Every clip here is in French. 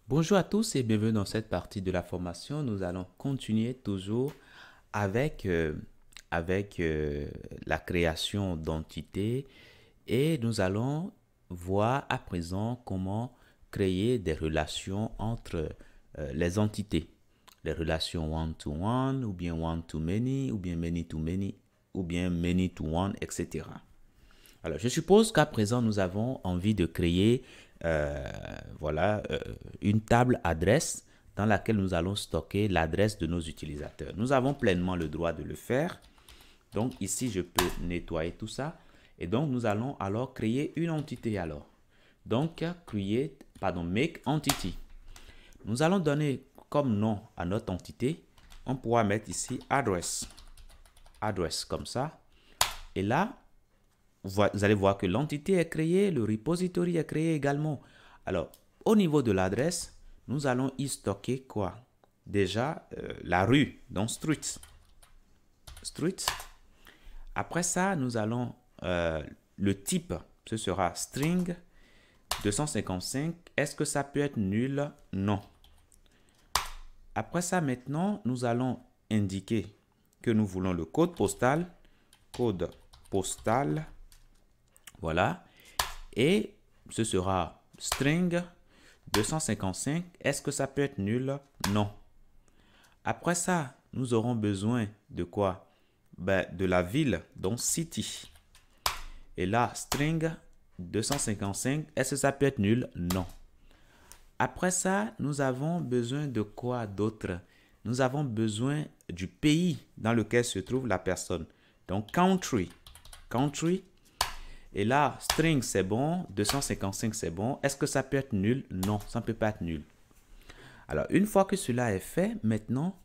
Bonjour à tous et bienvenue dans cette partie de la formation. Nous allons continuer toujours avec, la création d'entités et nous allons voir à présent comment créer des relations entre les entités. Les relations one-to-one ou bien one-to-many ou bien many-to-many ou bien many-to-one, etc. Alors, je suppose qu'à présent, nous avons envie de créer une table adresse dans laquelle nous allons stocker l'adresse de nos utilisateurs. Nous avons pleinement le droit de le faire. Donc, ici, je peux nettoyer tout ça. Et donc, nous allons alors créer une entité alors. Donc, make entity. Nous allons donner comme nom à notre entité. On pourra mettre ici address. Address comme ça. Et là, vous allez voir que l'entité est créée, le repository est créé également. Alors, au niveau de l'adresse, nous allons y stocker quoi? Déjà, la rue, donc street. Street. Après ça, nous allons, le type, ce sera string 255. Est-ce que ça peut être nul? Non. Après ça, maintenant, nous allons indiquer que nous voulons le code postal. Code postal. Voilà. Et ce sera string 255. Est-ce que ça peut être nul? Non. Après ça, nous aurons besoin de quoi? De la ville, donc city. Et là, string 255. Est-ce que ça peut être nul? Non. Après ça, nous avons besoin de quoi d'autre? Nous avons besoin du pays dans lequel se trouve la personne. Donc, country. Country. Et là, string, c'est bon. 255, c'est bon. Est-ce que ça peut être nul? Non, ça ne peut pas être nul. Alors, une fois que cela est fait, maintenant,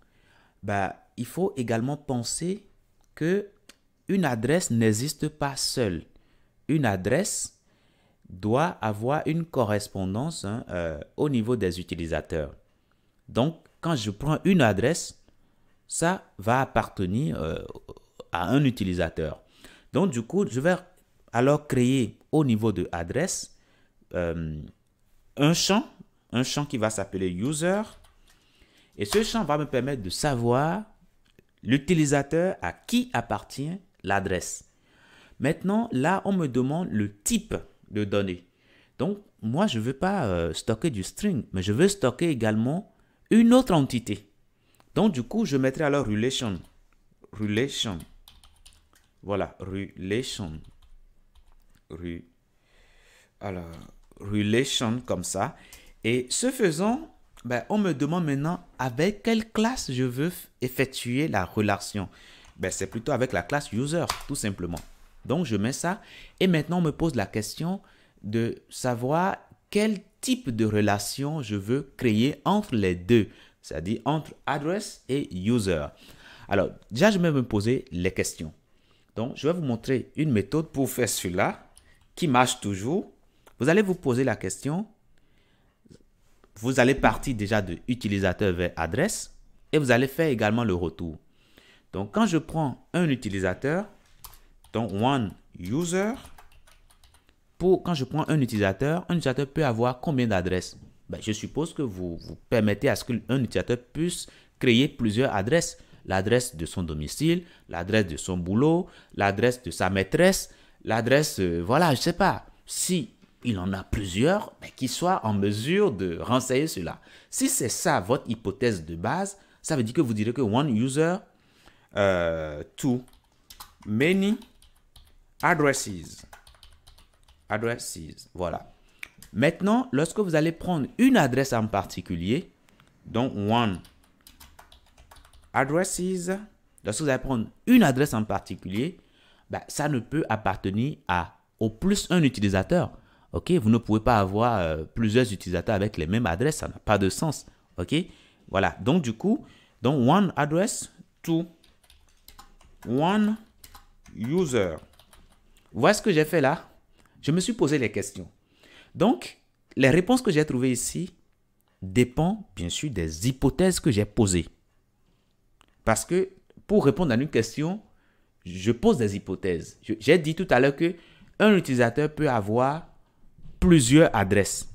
il faut également penser que une adresse n'existe pas seule. Une adresse doit avoir une correspondance au niveau des utilisateurs. Donc, quand je prends une adresse, ça va appartenir à un utilisateur. Donc, du coup, je vais alors créer au niveau de adresse un champ qui va s'appeler user. Et ce champ va me permettre de savoir l'utilisateur à qui appartient l'adresse. Maintenant, là, on me demande le type de données. Donc, moi, je ne veux pas stocker du string, mais je veux stocker également une autre entité. Donc, du coup, je mettrai alors relation. Relation. Voilà, relation. Alors, relation comme ça. Et ce faisant, on me demande maintenant avec quelle classe je veux effectuer la relation. C'est plutôt avec la classe user, tout simplement. Donc, je mets ça. Et maintenant, on me pose la question de savoir quel type de relation je veux créer entre les deux. C'est-à-dire entre address et user. Alors, déjà, je vais me poser les questions. Donc, je vais vous montrer une méthode pour faire cela qui marche toujours. Vous allez vous poser la question. Vous allez partir déjà de utilisateur vers adresse et vous allez faire également le retour. Donc, quand je prends un utilisateur, donc one user, quand je prends un utilisateur peut avoir combien d'adresses? Je suppose que vous permettez à ce qu'un utilisateur puisse créer plusieurs adresses. L'adresse de son domicile, l'adresse de son boulot, l'adresse de sa maîtresse, l'adresse, voilà, je ne sais pas. Si il en a plusieurs, qu'il soit en mesure de renseigner cela. Si c'est ça votre hypothèse de base, ça veut dire que vous direz que one user to many addresses. Addresses, voilà. Maintenant, lorsque vous allez prendre une adresse en particulier, donc one addresses, lorsque vous allez prendre une adresse en particulier, ça ne peut appartenir au plus un utilisateur. Ok, vous ne pouvez pas avoir plusieurs utilisateurs avec les mêmes adresses, ça n'a pas de sens. Ok, voilà. Donc du coup, one address to one user. Vous voyez ce que j'ai fait là? Je me suis posé les questions. Donc, les réponses que j'ai trouvées ici dépendent bien sûr des hypothèses que j'ai posées. Parce que pour répondre à une question, je pose des hypothèses. J'ai dit tout à l'heure qu'un utilisateur peut avoir plusieurs adresses.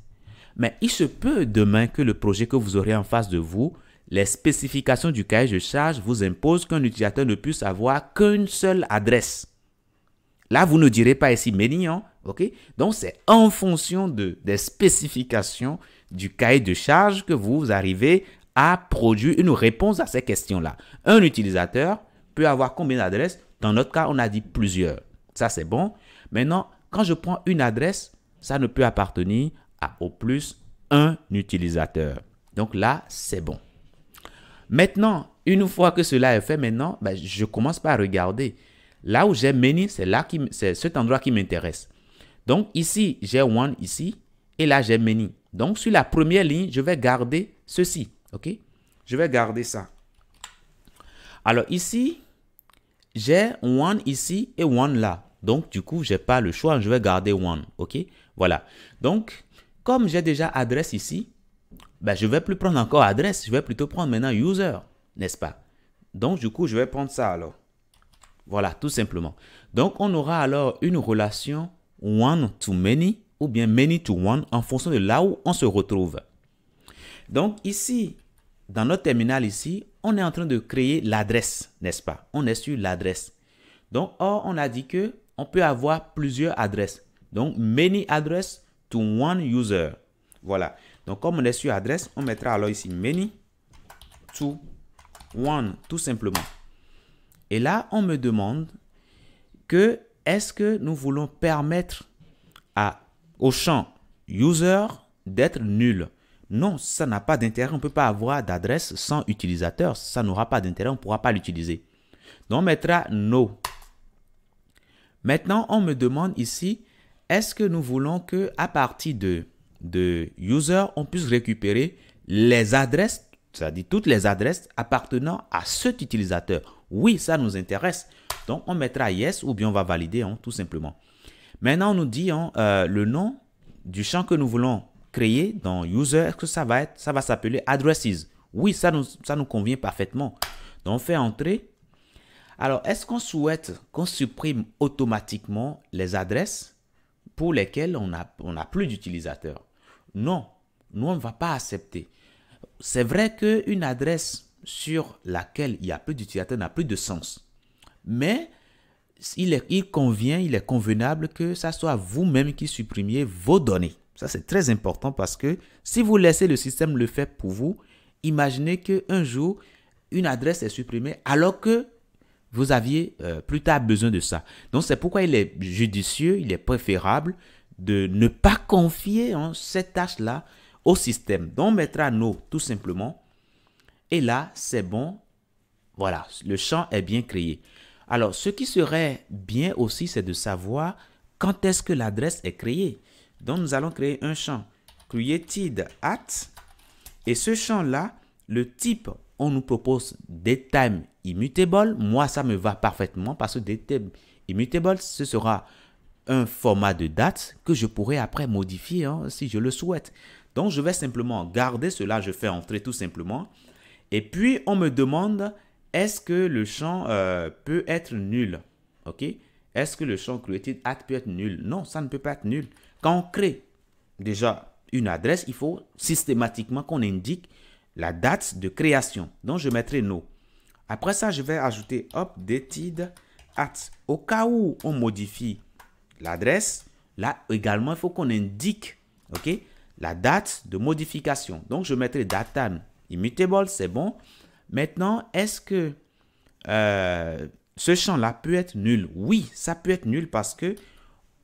Mais il se peut demain que le projet que vous aurez en face de vous, les spécifications du cahier de charge vous imposent qu'un utilisateur ne puisse avoir qu'une seule adresse. Là, vous ne direz pas ici many, hein, ok? Donc, c'est en fonction des spécifications du cahier de charge que vous arrivez à produire une réponse à ces questions-là. Un utilisateur peut avoir combien d'adresses? Dans notre cas, on a dit plusieurs. Ça, c'est bon. Maintenant, quand je prends une adresse, ça ne peut appartenir à au plus un utilisateur. Donc là, c'est bon. Maintenant, une fois que cela est fait, maintenant, je commence par regarder. Là où j'ai many, c'est cet endroit qui m'intéresse. Donc ici, j'ai one ici et là, j'ai many. Donc sur la première ligne, je vais garder ceci. OK? Je vais garder ça. Alors ici, j'ai one ici et one là. Donc du coup, je n'ai pas le choix. Je vais garder one. OK? Voilà. Donc, comme j'ai déjà adresse ici, je ne vais plus prendre encore adresse. Je vais plutôt prendre maintenant user. N'est-ce pas? Donc du coup, je vais prendre ça alors. Voilà, tout simplement. Donc, on aura alors une relation one to many ou bien many to one en fonction de là où on se retrouve. Donc, ici, dans notre terminal ici, on est en train de créer l'adresse, n'est-ce pas? On est sur l'adresse. Donc, or, on a dit que on peut avoir plusieurs adresses. Donc, many address to one user. Voilà. Donc, comme on est sur adresse, on mettra alors ici many to one, tout simplement. Et là, on me demande que est-ce que nous voulons permettre au champ user d'être nul? Non, ça n'a pas d'intérêt. On ne peut pas avoir d'adresse sans utilisateur. Ça n'aura pas d'intérêt. On ne pourra pas l'utiliser. Donc, on mettra no. Maintenant, on me demande ici, est-ce que nous voulons qu'à partir de user, on puisse récupérer les adresses, c'est-à-dire toutes les adresses appartenant à cet utilisateur? Oui, ça nous intéresse. Donc, on mettra yes ou bien on va valider, hein, tout simplement. Maintenant, on nous dit le nom du champ que nous voulons créer dans user. Est-ce que ça va s'appeler addresses? Oui, ça nous convient parfaitement. Donc, on fait entrer. Alors, est-ce qu'on souhaite qu'on supprime automatiquement les adresses pour lesquelles on n'a plus d'utilisateurs? Non, nous, on ne va pas accepter. C'est vrai qu'une adresse sur laquelle il y a peu d'utilisateurs n'a plus de sens. Mais il est convenable que ça soit vous-même qui supprimiez vos données. Ça, c'est très important parce que si vous laissez le système le faire pour vous, imaginez qu'un jour, une adresse est supprimée alors que vous aviez plus tard besoin de ça. Donc, c'est pourquoi il est judicieux, il est préférable de ne pas confier cette tâche-là au système. Donc, on mettra no, tout simplement. Et là, c'est bon. Voilà, le champ est bien créé. Alors, ce qui serait bien aussi, c'est de savoir quand est-ce que l'adresse est créée. Donc, nous allons créer un champ created at. Et ce champ-là, le type, on nous propose datetime immutable. Moi, ça me va parfaitement parce que datetime immutable, ce sera un format de date que je pourrais après modifier si je le souhaite. Donc, je vais simplement garder cela. Je fais entrer tout simplement. Et puis, on me demande, est-ce que le champ peut être nul? OK? Est-ce que le champ created at peut être nul? Non, ça ne peut pas être nul. Quand on crée déjà une adresse, il faut systématiquement qu'on indique la date de création. Donc, je mettrai no. Après ça, je vais ajouter updated at. Au cas où on modifie l'adresse, là également, il faut qu'on indique la date de modification. Donc, je mettrai datetime immutable, c'est bon. Maintenant, est-ce que ce champ-là peut être nul? Oui, ça peut être nul parce que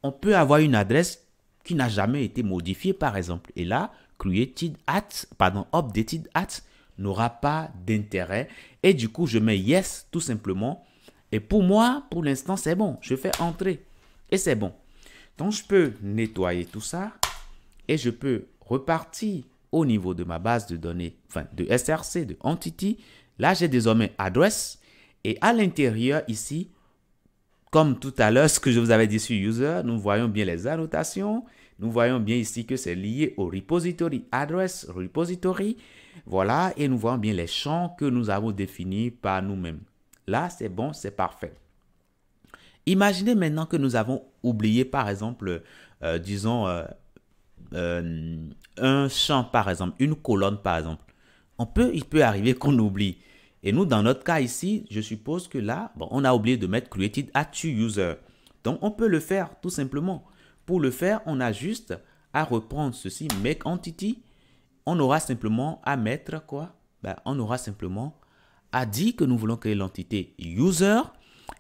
on peut avoir une adresse qui n'a jamais été modifiée, par exemple. Et là, updated at n'aura pas d'intérêt. Et du coup, je mets yes, tout simplement. Et pour moi, pour l'instant, c'est bon. Je fais entrer et c'est bon. Donc, je peux nettoyer tout ça et je peux repartir au niveau de ma base de données, enfin de SRC, de entity. Là, j'ai désormais address. Et à l'intérieur, ici, comme tout à l'heure, ce que je vous avais dit sur user, nous voyons bien les annotations. Nous voyons bien ici que c'est lié au repository, address repository. Voilà, et nous voyons bien les champs que nous avons définis par nous-mêmes. Là, c'est bon, c'est parfait. Imaginez maintenant que nous avons oublié, par exemple, disons, un champ, par exemple, une colonne, par exemple, il peut arriver qu'on oublie. Et nous, dans notre cas ici, je suppose que là, bon, on a oublié de mettre created at to user. Donc, on peut le faire tout simplement. Pour le faire, on a juste à reprendre ceci, make entity. On aura simplement à mettre quoi? Ben, on aura simplement à dire que nous voulons créer l'entité user.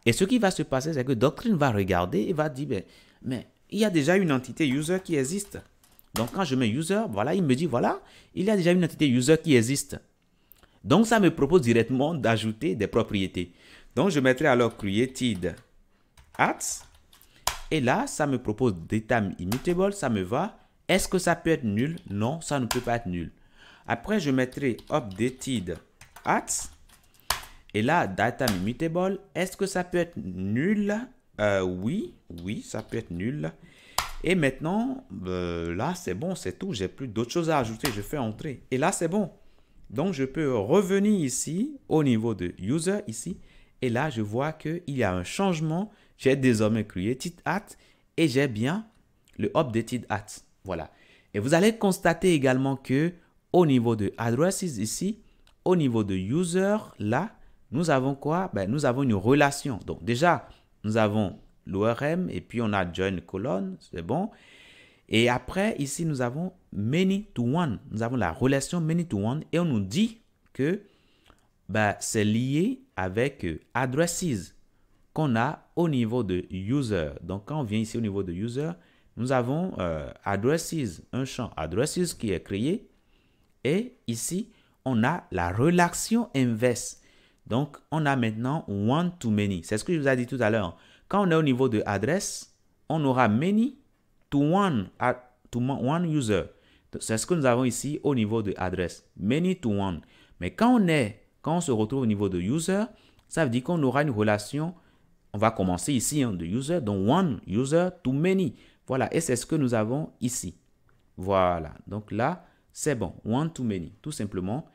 Et ce qui va se passer, c'est que Doctrine va regarder et va dire, ben, mais il y a déjà une entité user qui existe. Donc, quand je mets user, voilà, il me dit, voilà, il y a déjà une entité user qui existe. Donc, ça me propose directement d'ajouter des propriétés. Donc, je mettrai alors created at. Et là, ça me propose data immutable, ça me va. Est-ce que ça peut être nul? Non, ça ne peut pas être nul. Après, je mettrai updated at. Et là, data immutable, est-ce que ça peut être nul? Oui, ça peut être nul. Et maintenant, là, c'est bon, c'est tout. J'ai plus d'autres choses à ajouter. Je fais entrer. Et là, c'est bon. Donc, je peux revenir ici, au niveau de user, ici. Et là, je vois qu'il y a un changement. J'ai désormais created at et j'ai bien le updated at. Voilà. Et vous allez constater également que au niveau de addresses ici, au niveau de user, là, nous avons quoi? Ben, nous avons une relation. Donc, déjà, nous avons l'ORM et puis on a join colonne, c'est bon. Et après, ici, nous avons many to one. Nous avons la relation many to one et on nous dit que ben, c'est lié avec addresses qu'on a au niveau de user. Donc, quand on vient ici au niveau de user, nous avons addresses, un champ addresses qui est créé. Et ici, on a la relation inverse. Donc, on a maintenant one to many. C'est ce que je vous ai dit tout à l'heure. Quand on est au niveau de adresse, on aura many to one user. C'est ce que nous avons ici au niveau de adresse. Many to one. Mais quand on se retrouve au niveau de user, ça veut dire qu'on aura une relation. On va commencer ici de user, donc one user to many. Voilà, et c'est ce que nous avons ici. Voilà, donc là, c'est bon. One to many, tout simplement.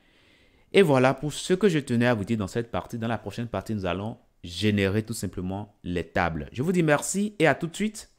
Et voilà pour ce que je tenais à vous dire dans cette partie. Dans la prochaine partie, nous allons générer tout simplement les tables. Je vous dis merci et à tout de suite.